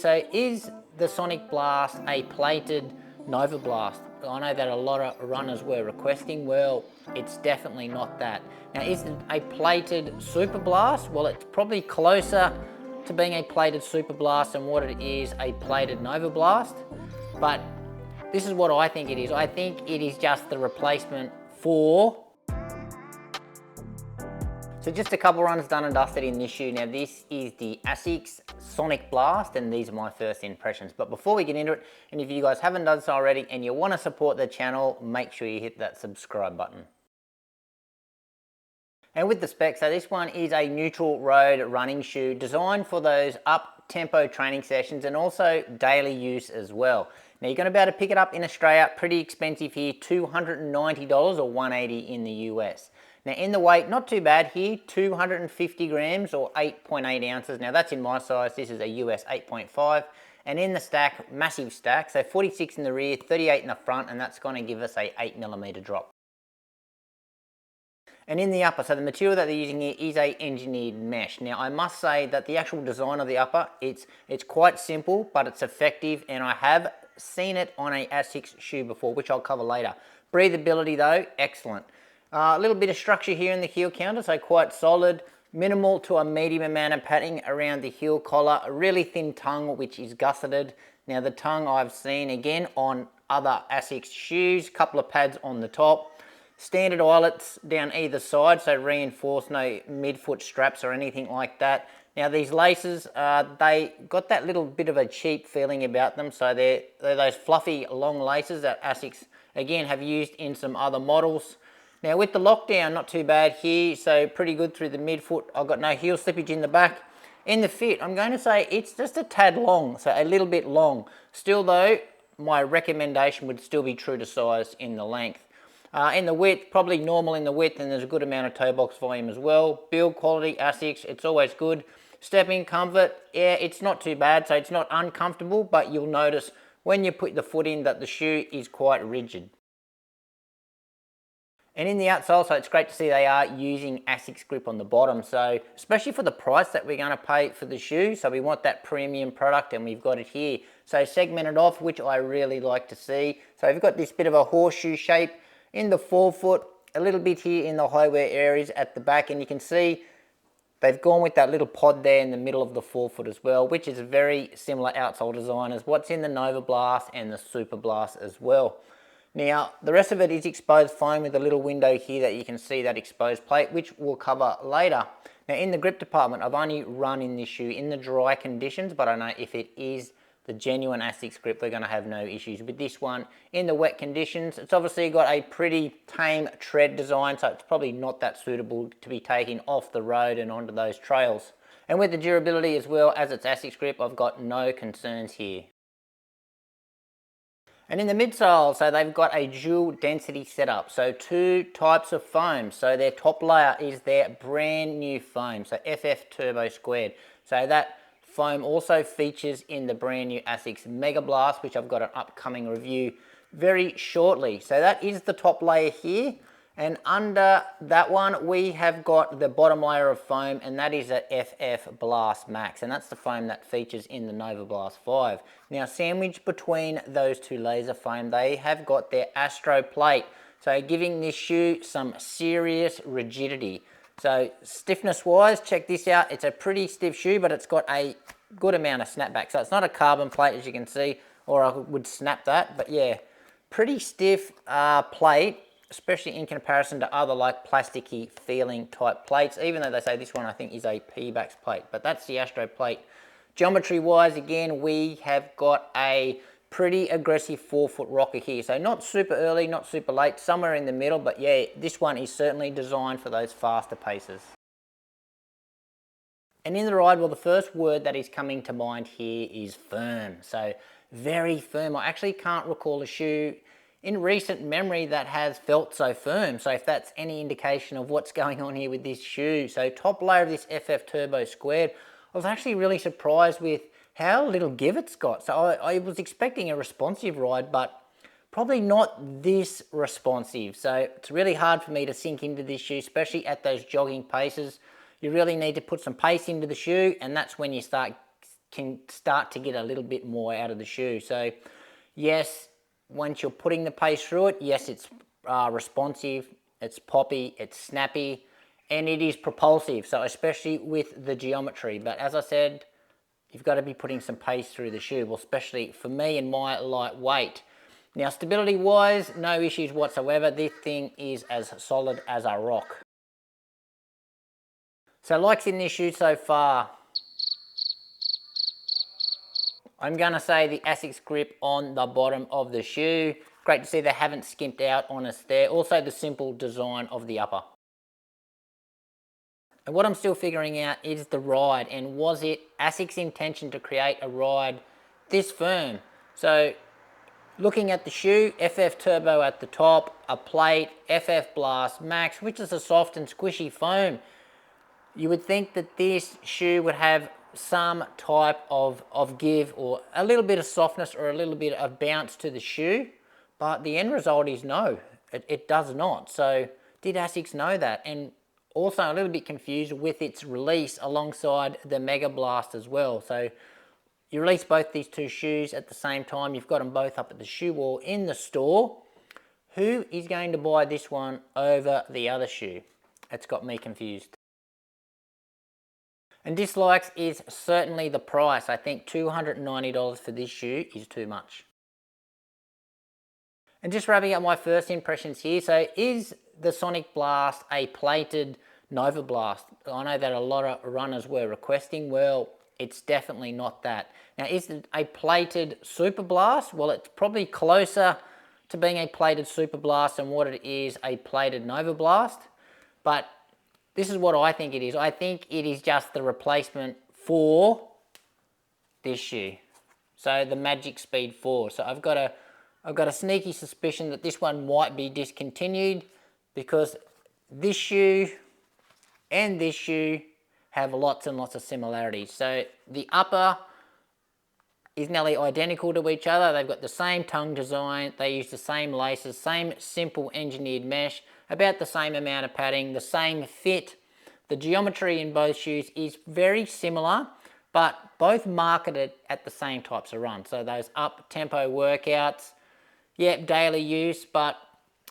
So is the Sonicblast a plated Nova Blast? I know that a lot of runners were requesting. Well, it's definitely not that. Now, is it a plated Super Blast? Well, it's probably closer to being a plated Super Blast than what it is a plated Nova Blast. But this is what I think it is. I think it is just the replacement for... So just a couple runs done and dusted in this shoe. Now this is the ASICS Sonicblast, and these are my first impressions. But before we get into it, and if you guys haven't done so already and you want to support the channel, make sure you hit that subscribe button. And with the specs, so this one is a neutral road running shoe designed for those up-tempo training sessions and also daily use as well. Now you're going to be able to pick it up in Australia, pretty expensive here, $290 or $180 in the US. Now in the weight, not too bad here, 250 grams or 8.8 ounces. Now that's in my size, this is a US 8.5. And in the stack, massive stack, so 46 in the rear, 38 in the front, and that's going to give us a 8mm drop. And in the upper, so the material that they're using here is a engineered mesh. Now I must say that the actual design of the upper, it's quite simple, but it's effective, and I have seen it on a ASICS shoe before, which I'll cover later. Breathability though, excellent. A little bit of structure here in the heel counter, so quite solid. Minimal to a medium amount of padding around the heel collar. A really thin tongue, which is gusseted. Now the tongue I've seen again on other ASICS shoes. Couple of pads on the top. Standard eyelets down either side, so reinforced, no midfoot straps or anything like that. Now these laces, they got that little bit of a cheap feeling about them. So they're those fluffy long laces that ASICS again have used in some other models. Now with the lockdown, not too bad here, so pretty good through the midfoot. I've got no heel slippage in the back. In the fit, I'm going to say it's just a tad long, so a little bit long. Still though, my recommendation would still be true to size in the length. In the width, probably normal in the width, and there's a good amount of toe box volume as well. Build quality, ASICS, it's always good. Stepping comfort, yeah, it's not too bad, so it's not uncomfortable, but you'll notice when you put the foot in that the shoe is quite rigid. And in the outsole, so it's great to see they are using ASICS grip on the bottom. So especially for the price that we're going to pay for the shoe, so we want that premium product, and we've got it here. So segmented off, which I really like to see. So we've got this bit of a horseshoe shape in the forefoot, a little bit here in the high wear areas at the back, and you can see they've gone with that little pod there in the middle of the forefoot as well, which is a very similar outsole design as what's in the Nova Blast and the Super Blast as well. Now, the rest of it is exposed foam with a little window here that you can see that exposed plate, which we'll cover later. Now, in the grip department, I've only run in this shoe in the dry conditions, but I know if it is the genuine ASICS grip, we're going to have no issues with this one. In the wet conditions, it's obviously got a pretty tame tread design, so it's probably not that suitable to be taken off the road and onto those trails. And with the durability as well as its ASICS grip, I've got no concerns here. And in the midsole, so they've got a dual density setup, so two types of foam. So their top layer is their brand new foam, so FF Turbo2. So that foam also features in the brand new ASICS Mega Blast, which I've got an upcoming review very shortly. So that is the top layer here, and under that one we have got the bottom layer of foam, and that is a FF Blast Max, and that's the foam that features in the Nova Blast 5. Now sandwiched between those two laser foam, they have got their Astro plate, so giving this shoe some serious rigidity. So stiffness wise, check this out, it's a pretty stiff shoe, but it's got a good amount of snapback. So it's not a carbon plate as you can see, or I would snap that, but yeah, pretty stiff plate, especially in comparison to other like plasticky feeling type plates, even though they say this one I think is a Pebax plate, but that's the Astro plate. Geometry wise, again, we have got a pretty aggressive forefoot rocker here. So not super early, not super late, somewhere in the middle, but yeah, this one is certainly designed for those faster paces. And in the ride, well, the first word that is coming to mind here is firm. So very firm. I actually can't recall a shoe in recent memory that has felt so firm. So if that's any indication of what's going on here with this shoe. So top layer of this FF Turbo Squared, I was actually really surprised with how little give it's got. So I was expecting a responsive ride, but probably not this responsive. So it's really hard for me to sink into this shoe, especially at those jogging paces. You really need to put some pace into the shoe, and that's when you start can start to get a little bit more out of the shoe. So yes, once you're putting the pace through it, yes, it's responsive, it's poppy, it's snappy, and it is propulsive, so especially with the geometry. But as I said, you've got to be putting some pace through the shoe, well, especially for me and my lightweight. Now, stability wise, no issues whatsoever. This thing is as solid as a rock. So likes in this shoe so far, I'm going to say the ASICS grip on the bottom of the shoe. Great to see they haven't skimped out on us there. Also the simple design of the upper. And what I'm still figuring out is the ride, and was it ASICS' intention to create a ride this firm? So looking at the shoe, FF Turbo at the top, a plate, FF Blast Max, which is a soft and squishy foam. You would think that this shoe would have some type of give, or a little bit of softness or a little bit of bounce to the shoe, but the end result is no, it does not. So did ASICS know that? And also a little bit confused with its release alongside the Mega Blast as well. So you release both these two shoes at the same time, you've got them both up at the shoe wall in the store. Who is going to buy this one over the other shoe? It's got me confused. And dislikes is certainly the price. I think $290 for this shoe is too much. And just wrapping up my first impressions here, so is the Sonicblast a plated Nova Blast? I know that a lot of runners were requesting. Well, it's definitely not that. Now, is it a plated Super Blast? Well, it's probably closer to being a plated Super Blast than what it is a plated Nova Blast. But this is what I think it is. I think it is just the replacement for this shoe. So the Magic Speed 4. So I've got a sneaky suspicion that this one might be discontinued, because this shoe and this shoe have lots and lots of similarities. So the upper is nearly identical to each other. They've got the same tongue design. They use the same laces, same simple engineered mesh, about the same amount of padding, the same fit. The geometry in both shoes is very similar, but both marketed at the same types of runs. So those up-tempo workouts, yeah, daily use, but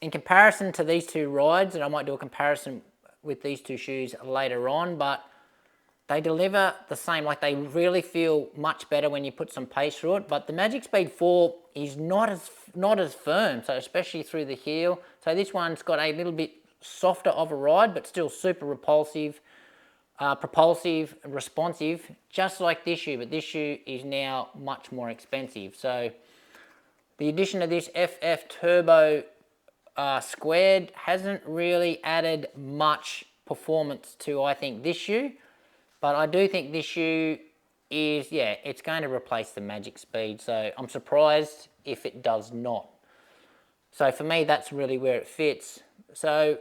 in comparison to these two rides, and I might do a comparison with these two shoes later on, but they deliver the same. Like, they really feel much better when you put some pace through it. But the Magic Speed 4 is not as firm, so especially through the heel. So this one's got a little bit softer of a ride, but still super repulsive, propulsive, responsive, just like this shoe. But this shoe is now much more expensive. So the addition of this FF Turbo squared hasn't really added much performance to, I think, this shoe. But I do think this shoe is, yeah, it's going to replace the Magic Speed. So I'm surprised if it does not. So for me, that's really where it fits. So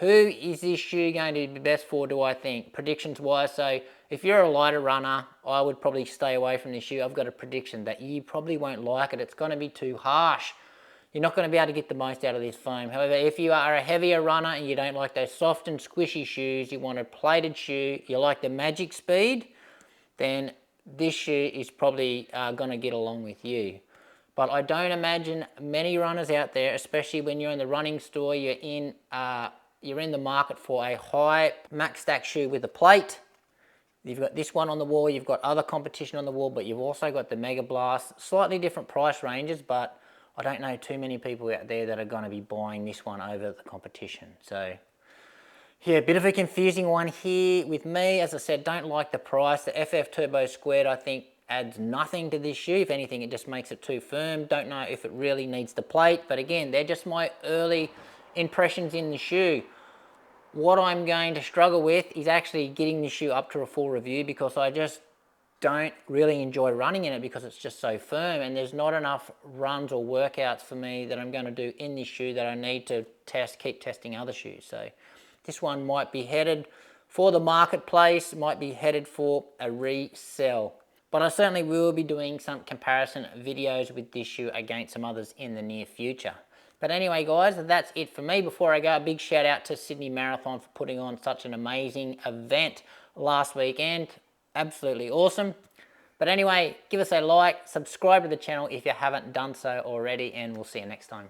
who is this shoe going to be best for, do I think? Predictions wise, so if you're a lighter runner, I would probably stay away from this shoe. I've got a prediction that you probably won't like it. It's going to be too harsh. You're not going to be able to get the most out of this foam. However, if you are a heavier runner and you don't like those soft and squishy shoes, you want a plated shoe, you like the Magic Speed, then this shoe is probably going to get along with you. But I don't imagine many runners out there, especially when you're in the running store, you're in the market for a high max stack shoe with a plate. You've got this one on the wall, you've got other competition on the wall, but you've also got the Mega Blast. Slightly different price ranges, but I don't know too many people out there that are going to be buying this one over the competition. So yeah, a bit of a confusing one here with me. As I said, don't like the price. The FF Turbo Squared, I think, adds nothing to this shoe. If anything, it just makes it too firm. Don't know if it really needs the plate, but again, they're just my early impressions in the shoe. What I'm going to struggle with is actually getting the shoe up to a full review, because I just don't really enjoy running in it because it's just so firm, and there's not enough runs or workouts for me that I'm going to do in this shoe that I need to keep testing other shoes. So this one might be headed for the marketplace, might be headed for a resell. But I certainly will be doing some comparison videos with this shoe against some others in the near future. But anyway, guys, that's it for me. Before I go, a big shout out to Sydney Marathon for putting on such an amazing event last weekend. Absolutely awesome. But anyway, give us a like, subscribe to the channel if you haven't done so already, and we'll see you next time.